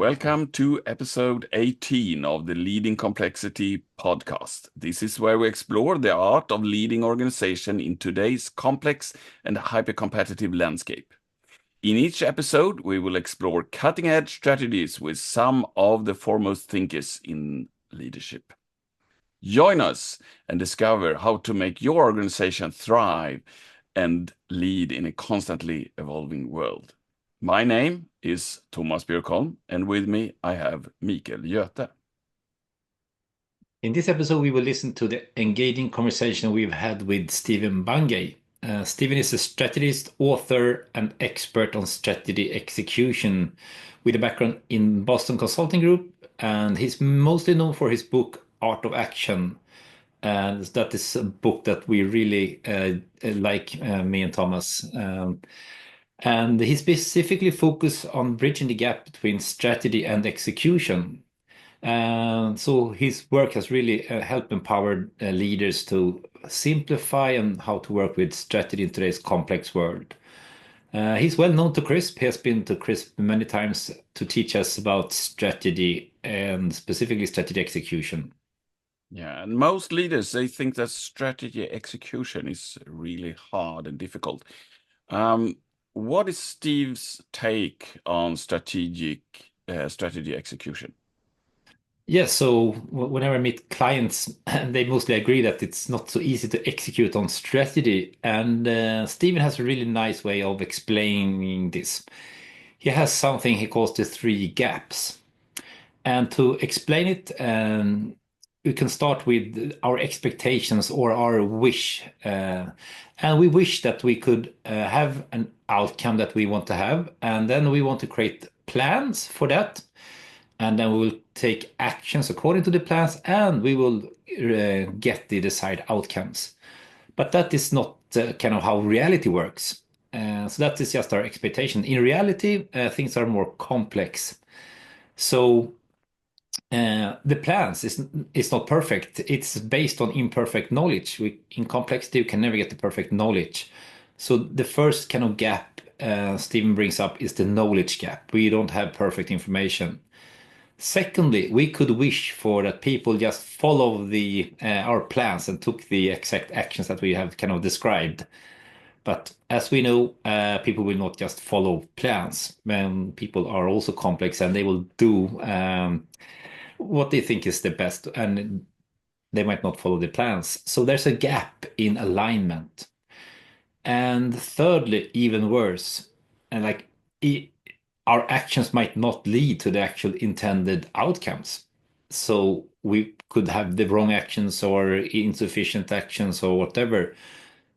Welcome to episode 18 of the Leading Complexity podcast. This is where we explore the art of leading organization in today's complex and hyper-competitive landscape. In each episode, we will explore cutting-edge strategies with some of the foremost thinkers in leadership. Join us and discover how to make your organization thrive and lead in a constantly evolving world. My name is Tomas Björkholm, and with me I have Michael Göthe. In this episode, we will listen to the engaging conversation we've had with Stephen Bungay. Stephen is a strategist, author, and expert on strategy execution with a background in Boston Consulting Group, and he's mostly known for his book, Art of Action. And that is a book that we really like, me and Thomas. And he specifically focuses on bridging the gap between strategy and execution. So his work has really helped empower leaders to simplify and how to work with strategy in today's complex world. He's well known to CRISP. He has been to CRISP many times to teach us about strategy and specifically strategy execution. Yeah, and most leaders, they think that strategy execution is really hard and difficult. What is Steve's take on strategy execution? Yes, so whenever I meet clients, they mostly agree that it's not so easy to execute on strategy. And Stephen has a really nice way of explaining this. He has something he calls the three gaps. And to explain it, we can start with our expectations or our wish. And we wish that we could have an outcome that we want to have. And then we want to create plans for that. And then we will take actions according to the plans and we will get the desired outcomes. But that is not kind of how reality works. So that is just our expectation. In reality, things are more complex. So the plans is not perfect. It's based on imperfect knowledge. In complexity, you can never get the perfect knowledge. So the first kind of gap Stephen brings up is the knowledge gap. We don't have perfect information. Secondly, we could wish for that people just follow our plans and took the exact actions that we have kind of described. But as we know, people will not just follow plans. People are also complex and they will do what they think is the best, and they might not follow the plans. So there's a gap in alignment. And thirdly, even worse, and our actions might not lead to the actual intended outcomes. So we could have the wrong actions or insufficient actions or whatever.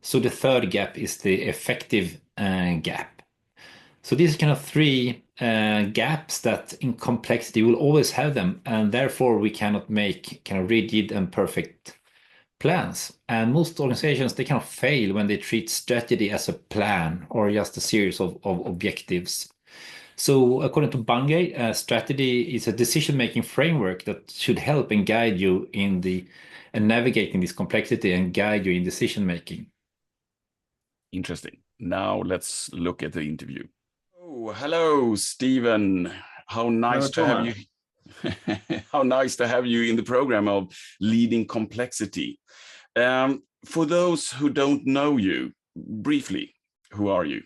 So the third gap is the effective gap. So these are kind of three gaps that in complexity will always have them, and therefore we cannot make kind of rigid and perfect plans. And most organizations, they kind of fail when they treat strategy as a plan or just a series of objectives. So according to Bungay, strategy is a decision-making framework that should help and guide you and navigating this complexity and guide you in decision-making. Interesting. Now let's look at the interview. Oh, hello, Stephen. How nice to have you. How nice to have you in the program of Leading Complexity. For those who don't know you, briefly, who are you?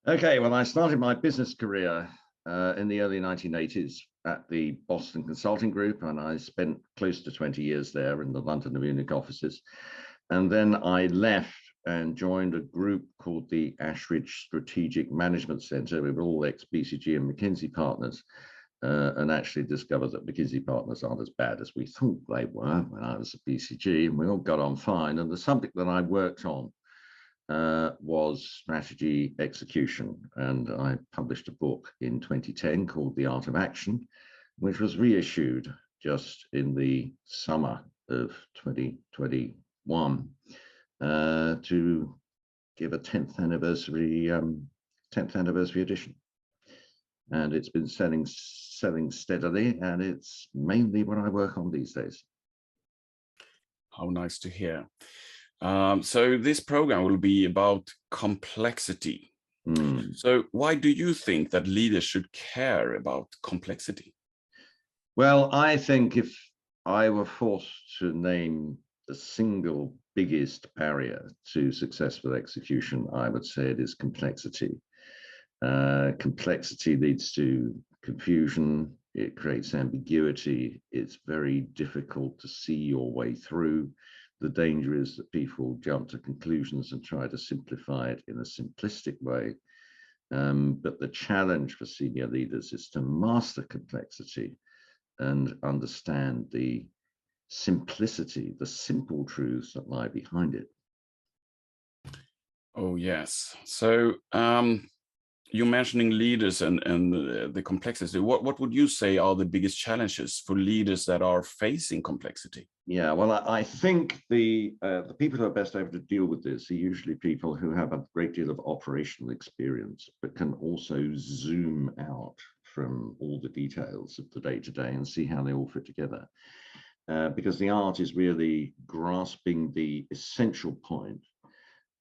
Okay, well, I started my business career in the early 1980s at the Boston Consulting Group, and I spent close to 20 years there in the London and Munich offices. And then I left and joined a group called the Ashridge Strategic Management Center. We were all ex-BCG and McKinsey partners, and actually discovered that McKinsey partners aren't as bad as we thought they were when I was at BCG, and we all got on fine. And the subject that I worked on was strategy execution. And I published a book in 2010 called The Art of Action, which was reissued just in the summer of 2021 to give a 10th anniversary edition. And it's been selling steadily, and it's mainly what I work on these days. How nice to hear. So this program will be about complexity. So why do you think that leaders should care about complexity? Well, I think if I were forced to name the single biggest barrier to successful execution, I would say it is complexity. Complexity leads to confusion, it creates ambiguity, it's very difficult to see your way through. The danger is that people jump to conclusions and try to simplify it in a simplistic way. But the challenge for senior leaders is to master complexity and understand the simplicity, the simple truths that lie behind it. Oh, yes. So you're mentioning leaders and the complexity. What would you say are the biggest challenges for leaders that are facing complexity? Yeah, well, I think the people who are best able to deal with this are usually people who have a great deal of operational experience, but can also zoom out from all the details of the day-to-day and see how they all fit together. Because the art is really grasping the essential point,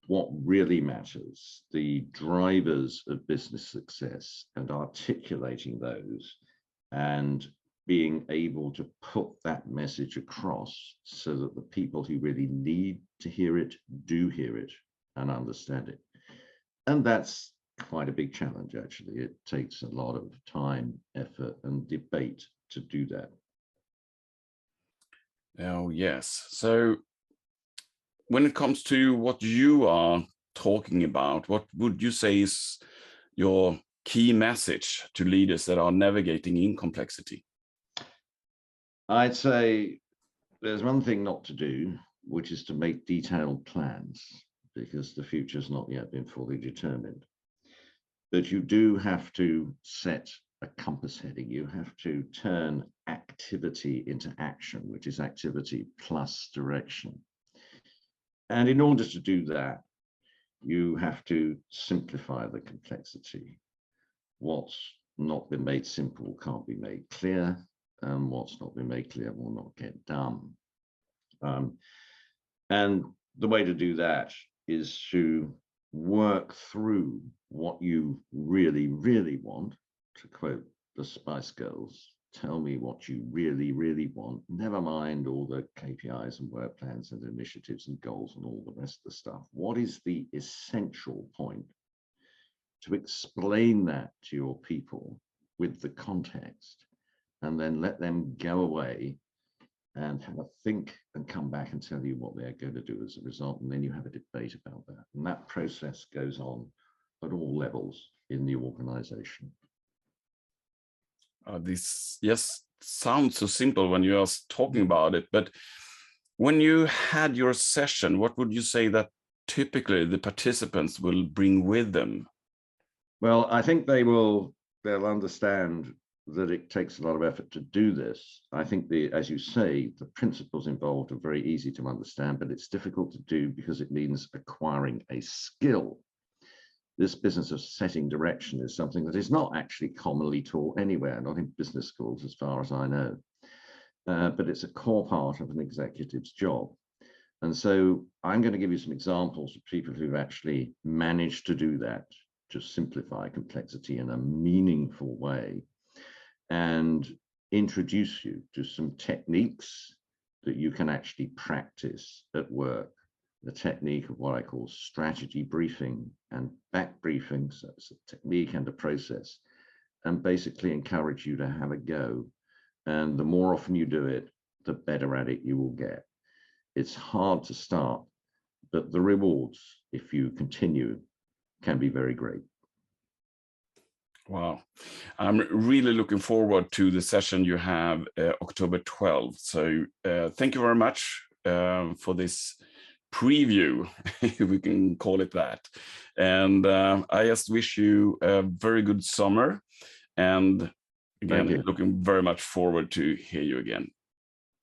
what really matters, the drivers of business success, and articulating those and being able to put that message across so that the people who really need to hear it do hear it and understand it. And that's quite a big challenge, actually. It takes a lot of time, effort, and debate to do that. Oh, yes. So when it comes to what you are talking about, what would you say is your key message to leaders that are navigating in complexity? I'd say there's one thing not to do, which is to make detailed plans, because the future's not yet been fully determined. But you do have to set a compass heading. You have to turn activity into action, which is activity plus direction. And in order to do that, you have to simplify the complexity. What's not been made simple can't be made clear, and what's not been made clear will not get done. And the way to do that is to work through what you really, really want. To quote the Spice Girls, tell me what you really, really want. Never mind all the KPIs and work plans and initiatives and goals and all the rest of the stuff. What is the essential point? To explain that to your people with the context, and then let them go away and have a think and come back and tell you what they're going to do as a result. And then you have a debate about that. And that process goes on at all levels in the organization. This, yes, sounds so simple when you're talking about it, but when you had your session, what would you say that typically the participants will bring with them? Well, I think they'll understand that it takes a lot of effort to do this. I think as you say, the principles involved are very easy to understand, but it's difficult to do because it means acquiring a skill. This business of setting direction is something that is not actually commonly taught anywhere, not in business schools as far as I know, but it's a core part of an executive's job. And so I'm going to give you some examples of people who've actually managed to do that, to simplify complexity in a meaningful way, and introduce you to some techniques that you can actually practice at work. The technique of what I call strategy briefing and back briefing. So it's a technique and a process, and basically encourage you to have a go. And the more often you do it, the better at it you will get. It's hard to start, but the rewards, if you continue, can be very great. Wow. I'm really looking forward to the session you have October 12th. So thank you very much for this preview, if we can call it that. And I just wish you a very good summer. And again, looking very much forward to hear you again.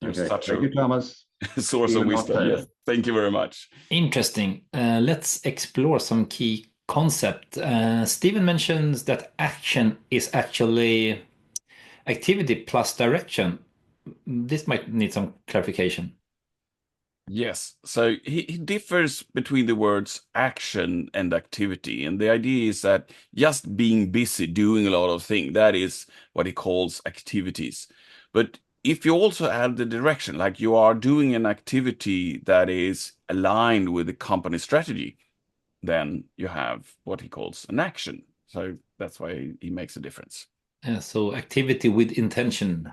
You're such Thank you, Thomas. Source of wisdom. Yes. Thank you very much. Interesting. Let's explore some key concept. Stephen mentions that action is actually activity plus direction. This might need some clarification. Yes. So he differs between the words action and activity. And the idea is that just being busy, doing a lot of things, that is what he calls activities. But if you also add the direction, like you are doing an activity that is aligned with the company strategy, then you have what he calls an action. So that's why he makes a difference. So activity with intention.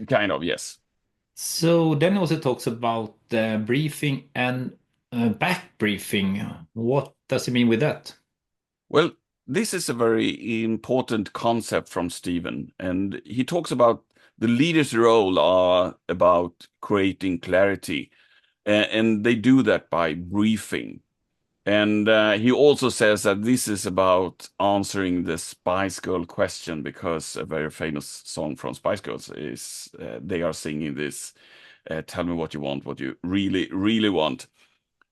Kind of, yes. So then he also talks about briefing and back briefing. What does he mean with that? Well, this is a very important concept from Stephen, and he talks about the leader's role are about creating clarity, and they do that by briefing. And he also says that this is about answering the Spice Girl question, because a very famous song from Spice Girls is they are singing this, tell me what you really, really want.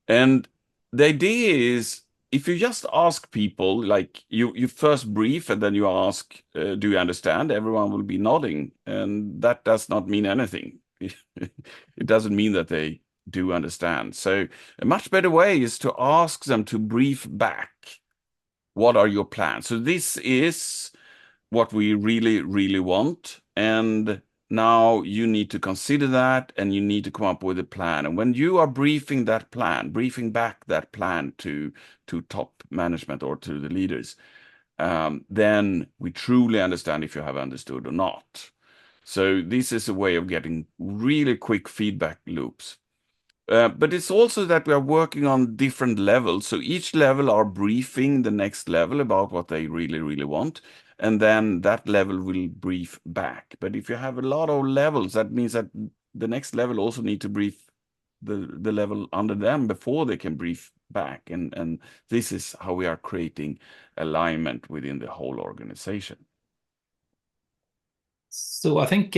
And the idea is, if you just ask people, like you first brief and then you ask, do you understand? Everyone will be nodding, and that does not mean anything. It doesn't mean that they do understand. So a much better way is to ask them to brief back. What are your plans? So this is what we really, really want. And now you need to consider that and you need to come up with a plan. And when you are briefing that plan, briefing back that plan to top management or to the leaders, then we truly understand if you have understood or not. So this is a way of getting really quick feedback loops. But it's also that we are working on different levels. So each level are briefing the next level about what they really, really want. And then that level will brief back. But if you have a lot of levels, that means that the next level also need to brief the level under them before they can brief back. And this is how we are creating alignment within the whole organization. So I think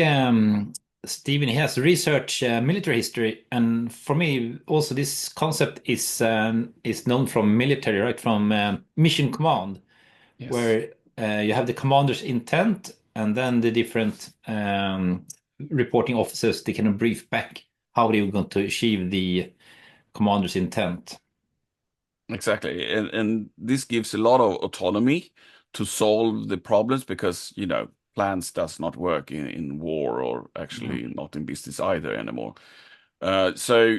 Stephen, he has researched military history, and for me also this concept is known from military, right? From mission command, Yes. where you have the commander's intent, and then the different reporting officers they can brief back how they're going to achieve the commander's intent. Exactly. And this gives a lot of autonomy to solve the problems, because, plans does not work in war, or actually not in business either anymore. So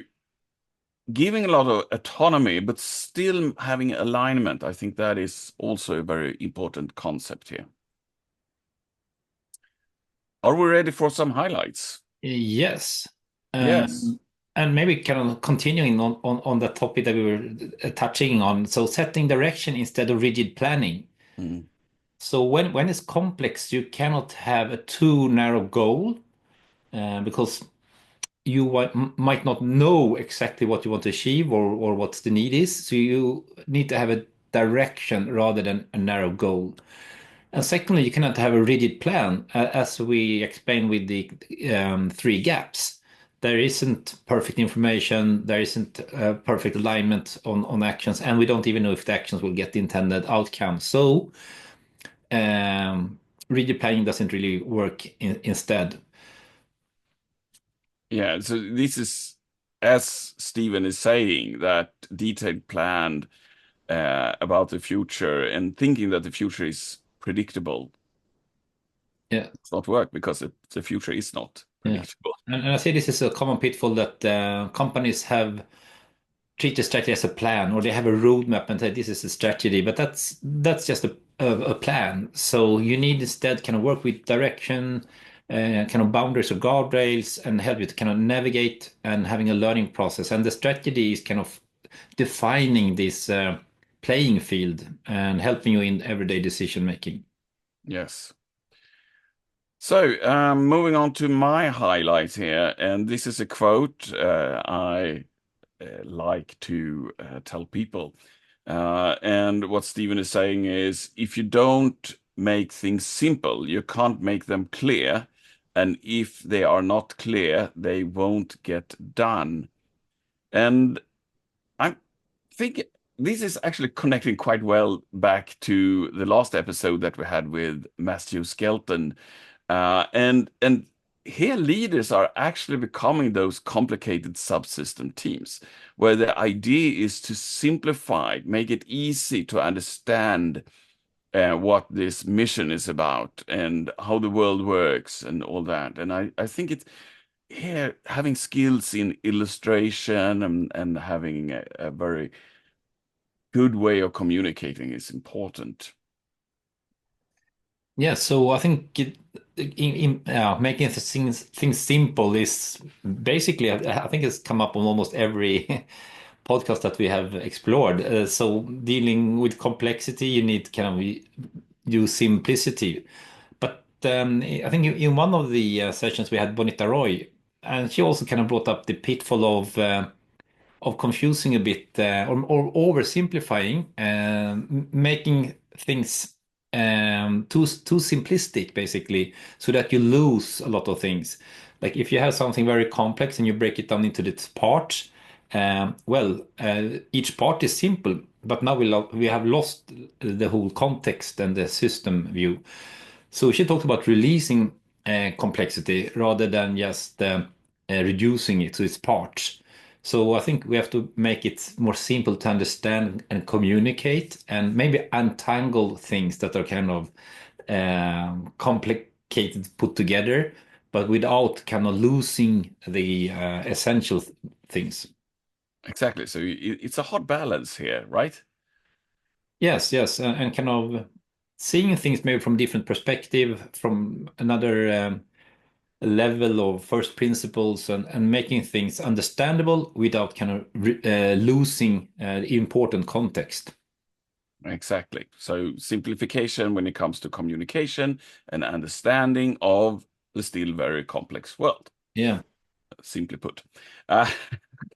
giving a lot of autonomy, but still having alignment, I think that is also a very important concept here. Are we ready for some highlights? Yes. Yes. And maybe kind of continuing on that topic that we were touching on. So setting direction instead of rigid planning. Mm. So when it's complex, you cannot have a too narrow goal because you might not know exactly what you want to achieve or what the need is. So you need to have a direction rather than a narrow goal. And secondly, you cannot have a rigid plan, as we explained with the three gaps. There isn't perfect information, there isn't perfect alignment on actions, and we don't even know if the actions will get the intended outcome. So, rigid planning doesn't really work instead. Yeah, so this is, as Stephen is saying, that detailed plan about the future and thinking that the future is predictable. Yeah, It's not work, because the future is not yeah. predictable. And I say this is a common pitfall that companies have treat the strategy as a plan, or they have a roadmap and say this is a strategy, but that's just a plan. So you need instead kind of work with direction, kind of boundaries or guardrails, and help you to kind of navigate and having a learning process. And the strategy is kind of defining this playing field and helping you in everyday decision making. Yes. So, moving on to my highlight here, and this is a quote I like to tell people. And what Stephen is saying is, if you don't make things simple, you can't make them clear. And if they are not clear, they won't get done. And I think this is actually connecting quite well back to the last episode that we had with Matthew Skelton. And here leaders are actually becoming those complicated subsystem teams, where the idea is to simplify, make it easy to understand what this mission is about and how the world works and all that. And I think it's here having skills in illustration and having a very good way of communicating is important. Yeah, so I think making things simple is basically, I think it's come up on almost every podcast that we have explored. So dealing with complexity, you need kind of use simplicity. But I think in one of the sessions we had Bonita Roy, and she also kind of brought up the pitfall of confusing a bit or oversimplifying, making things too simplistic, basically, so that you lose a lot of things. Like if you have something very complex and you break it down into its parts, each part is simple, but now we have lost the whole context and the system view. So she talked about releasing complexity rather than just reducing it to its parts. So I think we have to make it more simple to understand and communicate, and maybe untangle things that are kind of complicated put together, but without kind of losing the essential things. Exactly. So it's a hard balance here, right? Yes, yes, and kind of seeing things maybe from different perspective, from another level of first principles, and making things understandable without kind of losing important context. Exactly. So simplification when it comes to communication and understanding of the still very complex world, Yeah. simply put. Uh,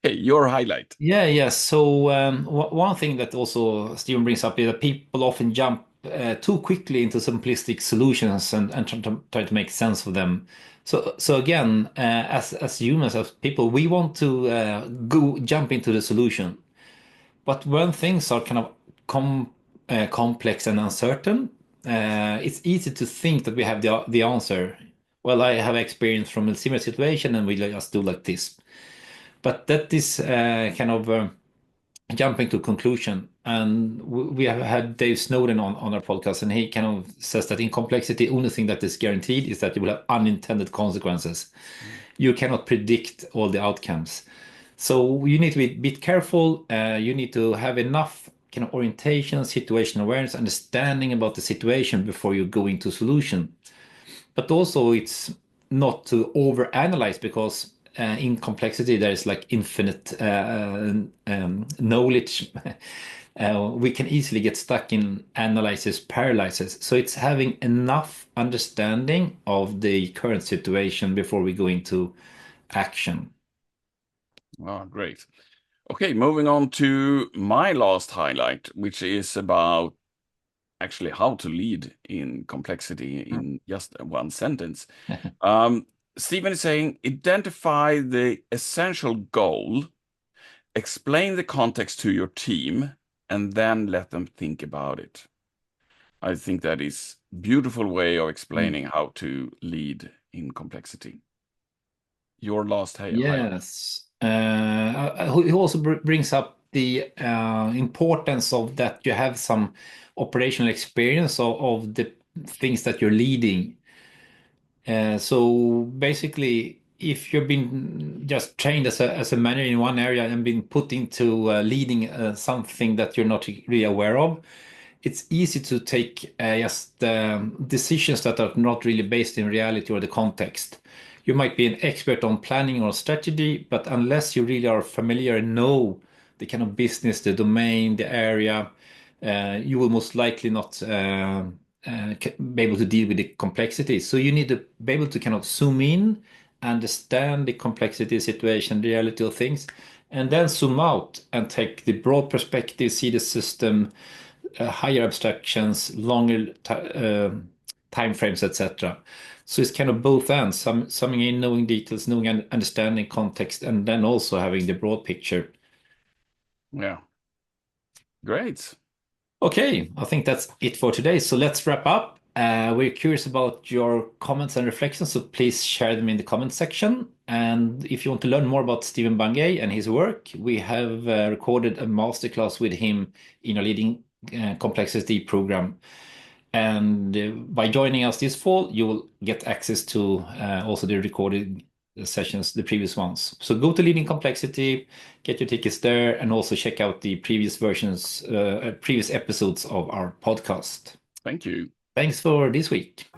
okay, your highlight. Yeah, yeah. So one thing that also Stephen brings up is that people often jump too quickly into simplistic solutions and try to make sense of them. So again, as humans, as people, we want to go jump into the solution. But when things are kind of complex and uncertain, it's easy to think that we have the answer. Well, I have experience from a similar situation, and we just do like this. But that is kind of jumping to conclusion. And we have had Dave Snowden on our podcast, and he kind of says that in complexity, only thing that is guaranteed is that you will have unintended consequences. You cannot predict all the outcomes. So you need to be a bit careful. You need to have enough kind of orientation, situation awareness, understanding about the situation before you go into solution. But also it's not to overanalyze, because in complexity there is like infinite knowledge. We can easily get stuck in analysis paralysis. So it's having enough understanding of the current situation before we go into action. Oh, great. Okay, moving on to my last highlight, which is about actually how to lead in complexity in just one sentence. Stephen is saying, identify the essential goal, explain the context to your team, and then let them think about it. I think that is a beautiful way of explaining how to lead in complexity. Your last highlight. Yes. He also brings up the importance of that you have some operational experience of the things that you're leading. So basically, if you've been just trained as a manager in one area and been put into leading something that you're not really aware of, it's easy to take just decisions that are not really based in reality or the context. You might be an expert on planning or strategy, but unless you really are familiar and know the kind of business, the domain, the area, you will most likely not be able to deal with the complexity. So you need to be able to kind of zoom in, understand the complexity situation, the reality of things, and then zoom out and take the broad perspective, see the system, higher abstractions, longer time frames, etc. So it's kind of both ends, summing in, knowing details, knowing and understanding context, and then also having the broad picture. Yeah. Great. Okay, I think that's it for today. So let's wrap up. We're curious about your comments and reflections, so please share them in the comment section. And if you want to learn more about Stephen Bungay and his work, we have recorded a masterclass with him in a leading complexity program. And by joining us this fall, you will get access to also the recorded sessions, the previous ones. So go to Leading Complexity, get your tickets there, and also check out the previous versions, previous episodes of our podcast. Thank you. Thanks for this week.